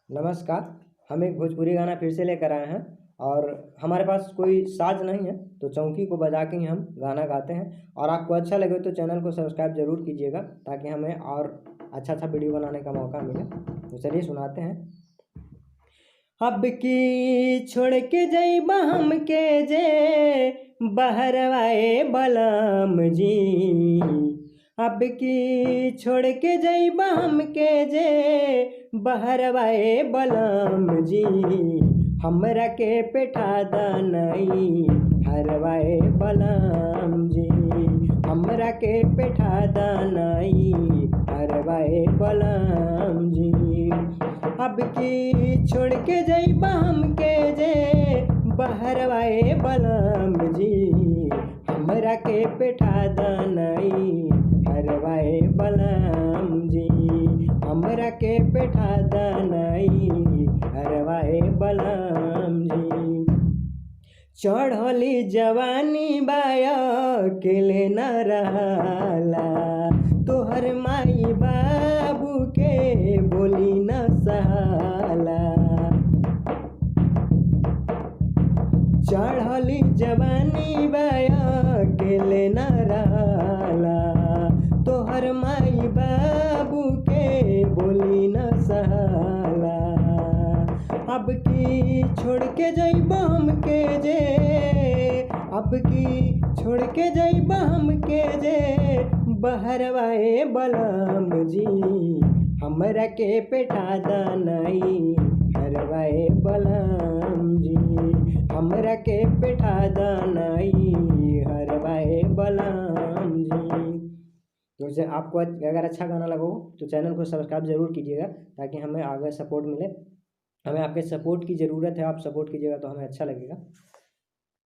नमस्कार। हम एक भोजपुरी गाना फिर से लेकर आए हैं और हमारे पास कोई साज नहीं है, तो चौकी को बजा के ही हम गाना गाते हैं। और आपको अच्छा लगे तो चैनल को सब्सक्राइब जरूर कीजिएगा, ताकि हमें और अच्छा वीडियो बनाने का मौका मिले। तो चलिए सुनाते हैं। अब की छोड़ के जइबा हमके जे बहरवाए बलम जी। अब की छोड़ के जइबा हमके जे बहरवाए बलम जी। हमरा के पेठा दनई हरवाए बलम जी। हमरा के पेठा दनई हरवाए बलम जी। अब की छोड़ के जइबा हमके जे बहरवाए बलम जी। हमरा के पेठा दनई हरवाए बलम जी। हमरा के पेठा दनई हरवाए बलम जी। चढ़ली जवानी बाया अकेले न रहला, तोहर माई बाबू के बोली न सहाला। चढ़ली जवानी बाया अकेले न रहला, तोहर माई बाबू के बोली न सहाला। अब की छोड़ के जइबा हमके जे, अब की छोड़ के जइबा हमके जे बहरवाए बलम जी। हमरा के पेठा दनई हरवाए बलम जी। हमरा के पेठा दनई हरवाए बलम जी। तो आपको अगर अच्छा गाना लगा हो तो चैनल को सब्सक्राइब जरूर कीजिएगा, ताकि हमें आगे सपोर्ट मिले। हमें आपके सपोर्ट की ज़रूरत है, आप सपोर्ट कीजिएगा तो हमें अच्छा लगेगा।